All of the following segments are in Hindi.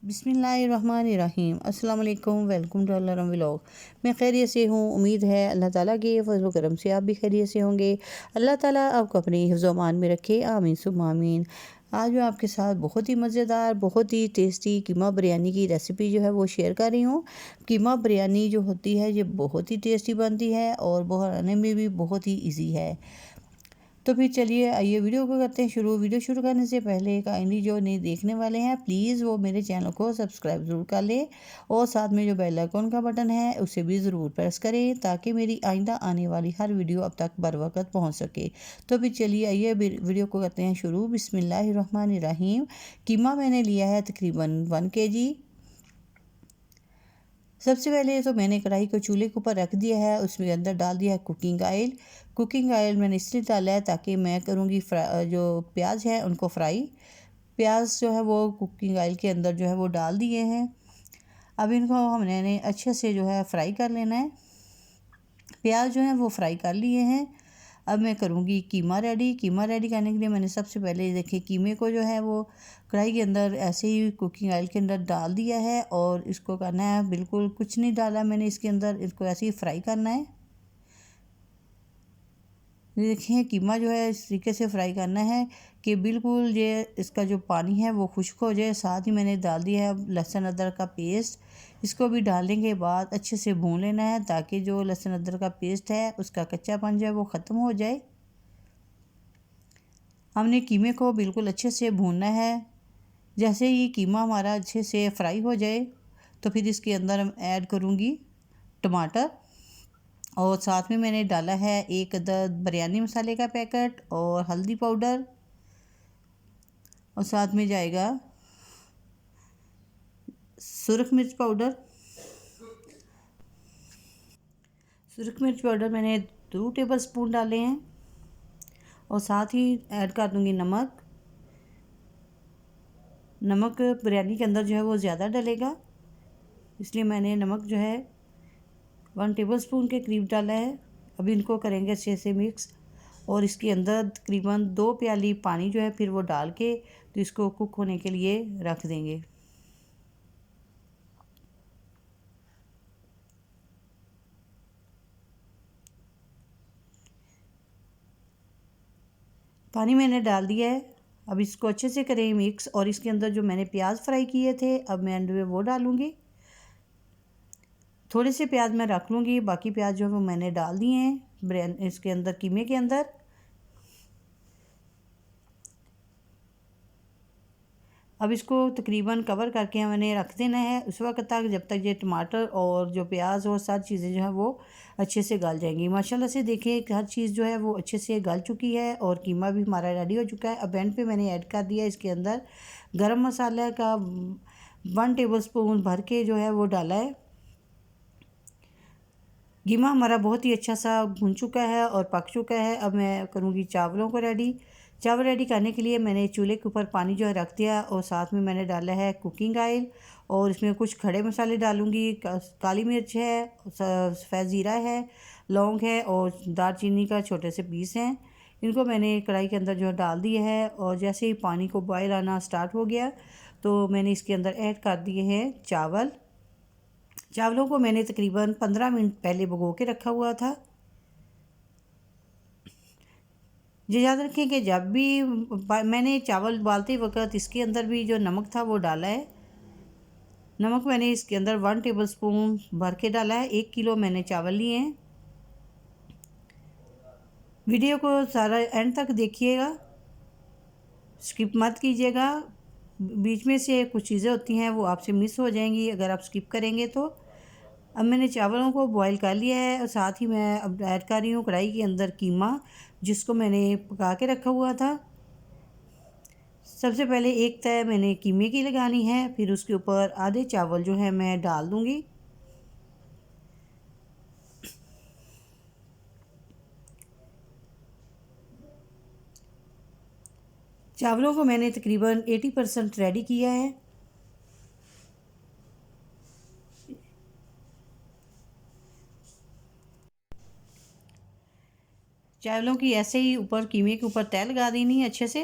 बिस्मिल्लाहिर्रहमानिर्रहीम अस्सलाम वालेकुम। वेलकम टू अल्लाह व्लॉग। मैं खैरियत से हूँ। उम्मीद है अल्लाह ताला के फज़ल व करम से आप भी खैरियत से होंगे। अल्लाह ताला आपको अपने हिफ्ज़ व अमान में रखे, आमीन सुम्मा आमीन। आज मैं आपके साथ बहुत ही मज़ेदार, बहुत ही टेस्टी कीमा बिरयानी की रेसिपी जो है वो शेयर कर रही हूँ। कीमा बिरयानी जो होती है ये बहुत ही टेस्टी बनती है और बनाने में भी बहुत ही ईजी है। तो फिर चलिए आइए वीडियो को करते हैं शुरू। वीडियो शुरू करने से पहले काइंडली जो नहीं देखने वाले हैं प्लीज़ वो मेरे चैनल को सब्सक्राइब ज़रूर कर लें और साथ में जो बेल आइकन का बटन है उसे भी ज़रूर प्रेस करें ताकि मेरी आइंदा आने वाली हर वीडियो अब तक बर वक्त पहुँच सके। तो फिर चलिए आइए वीडियो को करते हैं शुरू। बिस्मिल्लाहिर्रहमानिर्रहीम। कीमा मैंने लिया है तकरीबन 1 kg। सबसे पहले तो मैंने कढ़ाई को चूल्हे के ऊपर रख दिया है, उसमें अंदर डाल दिया है कुकिंग ऑयल। कुकिंग ऑयल मैंने इसलिए डाला है ताकि मैं करूँगी जो प्याज है उनको फ्राई। प्याज जो है वो कुकिंग ऑयल के अंदर जो है वो डाल दिए हैं। अब इनको हमने अच्छे से जो है फ्राई कर लेना है। प्याज जो है वो फ्राई कर लिए हैं। अब मैं करूँगी कीमा रेडी। कीमा रेडी करने के लिए मैंने सबसे पहले देखिए कीमे को जो है वो कढ़ाई के अंदर ऐसे ही कुकिंग ऑयल के अंदर डाल दिया है और इसको करना है, बिल्कुल कुछ नहीं डाला मैंने इसके अंदर, इसको ऐसे ही फ्राई करना है। देखिए कीमा जो है इस तरीके से फ्राई करना है कि बिल्कुल ये इसका जो पानी है वो खुश्क हो जाए। साथ ही मैंने डाल दिया है लहसुन अदरक का पेस्ट। इसको भी डालने के बाद अच्छे से भून लेना है ताकि जो लहसुन अदरक का पेस्ट है उसका कच्चापन जो है वो ख़त्म हो जाए। हमने कीमे को बिल्कुल अच्छे से भूनना है। जैसे ही कीमा हमारा अच्छे से फ्राई हो जाए तो फिर इसके अंदर हम ऐड करूँगी टमाटर और साथ में मैंने डाला है 1 अदद बिरयानी मसाले का पैकेट और हल्दी पाउडर और साथ में जाएगा सुरख मिर्च पाउडर। सुरख मिर्च पाउडर मैंने 2 टेबलस्पून डाले हैं और साथ ही ऐड कर दूँगी नमक। नमक बिरयानी के अंदर जो है वो ज़्यादा डलेगा, इसलिए मैंने नमक जो है 1 टेबलस्पून के करीब डाला है। अभी इनको करेंगे अच्छे से मिक्स और इसके अंदर तकरीबन 2 प्याली पानी जो है फिर वो डाल के तो इसको कुक होने के लिए रख देंगे। पानी मैंने डाल दिया है। अब इसको अच्छे से करें मिक्स और इसके अंदर जो मैंने प्याज फ्राई किए थे अब मैं एंड में वो डालूँगी। थोड़े से प्याज मैं रख लूँगी, बाकी प्याज जो है वो मैंने डाल दिए हैं इसके अंदर कीमे के अंदर। अब इसको तकरीबन कवर करके मैंने रख देना है उस वक्त तक जब तक ये टमाटर और जो प्याज और सारी चीज़ें जो है वो अच्छे से गल जाएंगी। माशाल्लाह से देखिए हर चीज़ जो है वो अच्छे से गल चुकी है और कीमा भी हमारा रेडी हो चुका है। अब एंड पे मैंने ऐड कर दिया इसके अंदर गरम मसाला का 1 टेबलस्पून भर के जो है वो डाला है। कीमा हमारा बहुत ही अच्छा सा भुन चुका है और पक चुका है। अब मैं करूँगी चावलों को रेडी। चावल रेडी करने के लिए मैंने चूल्हे के ऊपर पानी जो है रख दिया और साथ में मैंने डाला है कुकिंग ऑयल और इसमें कुछ खड़े मसाले डालूँगी। काली मिर्च है, सफ़ेद ज़ीरा है, लौंग है और दालचीनी का छोटे से पीस हैं। इनको मैंने कढ़ाई के अंदर जो है डाल दिया है और जैसे ही पानी को बॉयल आना स्टार्ट हो गया तो मैंने इसके अंदर ऐड कर दिए हैं चावल। चावलों को मैंने तकरीबन 15 मिनट पहले भिगो के रखा हुआ था। ये याद रखें कि जब भी मैंने चावल उबालते वक्त इसके अंदर भी जो नमक था वो डाला है। नमक मैंने इसके अंदर 1 टेबलस्पून भर के डाला है। 1 किलो मैंने चावल लिए हैं। वीडियो को सारा एंड तक देखिएगा, स्किप मत कीजिएगा। बीच में से कुछ चीज़ें होती हैं वो आपसे मिस हो जाएंगी अगर आप स्किप करेंगे तो। अब मैंने चावलों को बॉईल कर लिया है और साथ ही मैं अब ऐड कर रही हूँ कढ़ाई के अंदर कीमा जिसको मैंने पका के रखा हुआ था। सबसे पहले एक तय मैंने कीमे की लगानी है, फिर उसके ऊपर आधे चावल जो है मैं डाल दूँगी। चावलों को मैंने तकरीबन 80% रेडी किया है। चावलों की ऐसे ही ऊपर कीमे के ऊपर तय लगा देनी है अच्छे से।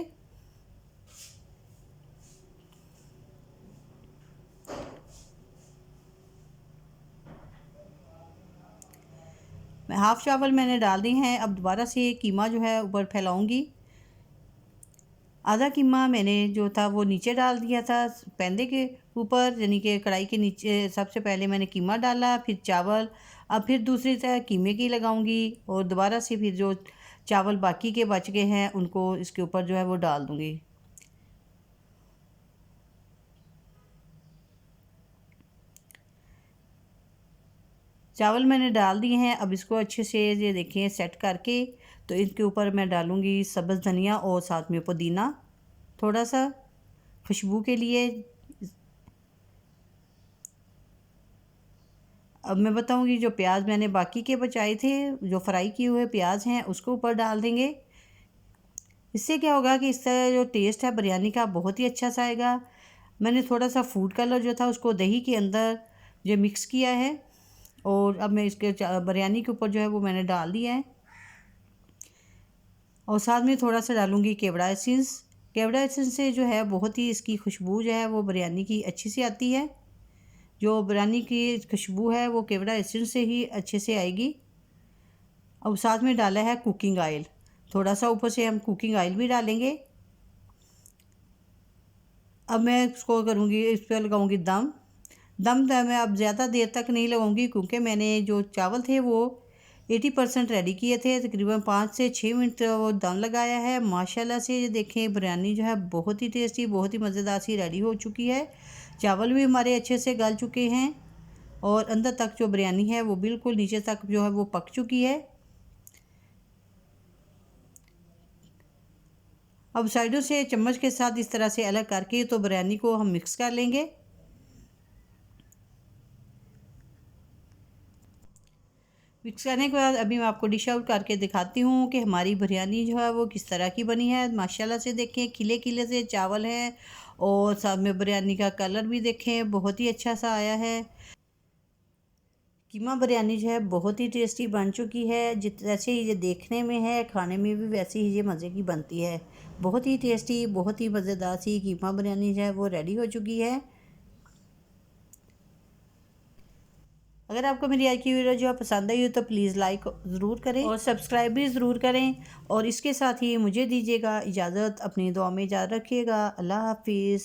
हाफ़ चावल मैंने डाल दिए हैं। अब दोबारा से कीमा जो है ऊपर फैलाऊंगी। आधा कीमा मैंने जो था वो नीचे डाल दिया था पैंदे के ऊपर, यानी कि कढ़ाई के नीचे। सबसे पहले मैंने कीमा डाला, फिर चावल, अब फिर दूसरी तरह कीमे की लगाऊंगी और दोबारा से फिर जो चावल बाकी के बच गए हैं उनको इसके ऊपर जो है वो डाल दूंगी। चावल मैंने डाल दिए हैं। अब इसको अच्छे से ये देखें सेट करके, तो इनके ऊपर मैं डालूंगी सब्ज़ धनिया और साथ में पुदीना थोड़ा सा खुशबू के लिए। अब मैं बताऊंगी जो प्याज मैंने बाकी के बचाए थे, जो फ्राई किए हुए प्याज हैं, उसको ऊपर डाल देंगे। इससे क्या होगा कि इसका जो टेस्ट है बिरयानी का बहुत ही अच्छा सा आएगा। मैंने थोड़ा सा फूड कलर जो था उसको दही के अंदर जो मिक्स किया है और अब मैं इसके बिरयानी के ऊपर जो है वो मैंने डाल दिया है। और साथ में थोड़ा सा डालूंगी केवड़ा एसेंस। केवड़ा एसेंस से जो है बहुत ही इसकी खुशबू जो है वो बिरयानी की अच्छी सी आती है। जो बिरयानी की खुशबू है वो केवड़ा एसेंस से ही अच्छे से आएगी। अब साथ में डाला है कुकिंग ऑयल, थोड़ा सा ऊपर से हम कुकिंग ऑयल भी डालेंगे। अब मैं इसको करूँगी, इस पर लगाऊँगी दम मैं अब ज़्यादा देर तक नहीं लगाऊंगी क्योंकि मैंने जो चावल थे वो 80% रेडी किए थे। तकरीबन 5 से 6 मिनट वो दम लगाया है। माशाल्लाह से ये देखें बिरयानी जो है बहुत ही टेस्टी, बहुत ही मज़ेदार सी रेडी हो चुकी है। चावल भी हमारे अच्छे से गल चुके हैं और अंदर तक जो बिरयानी है वो बिल्कुल नीचे तक जो है वो पक चुकी है। अब साइडों से चम्मच के साथ इस तरह से अलग करके तो बिरयानी को हम मिक्स कर लेंगे। मिक्स करने के बाद अभी मैं आपको डिश आउट करके दिखाती हूँ कि हमारी बिरयानी जो है वो किस तरह की बनी है। माशाल्लाह से देखें खिले खिले से चावल हैं और साथ में बिरयानी का कलर भी देखें बहुत ही अच्छा सा आया है। कीमा बिरयानी जो है बहुत ही टेस्टी बन चुकी है। जैसे ये देखने में है खाने में भी वैसे ही ये मज़े की बनती है। बहुत ही टेस्टी, बहुत ही मज़ेदार सी कीमा बिरयानी जो है वो रेडी हो चुकी है। अगर आपको मेरी आज की वीडियो जो है पसंद आई हो तो प्लीज़ लाइक ज़रूर करें और सब्सक्राइब भी ज़रूर करें। और इसके साथ ही मुझे दीजिएगा इजाज़त, अपनी दुआ में इजाज़त रखिएगा। अल्लाह हाफिज़।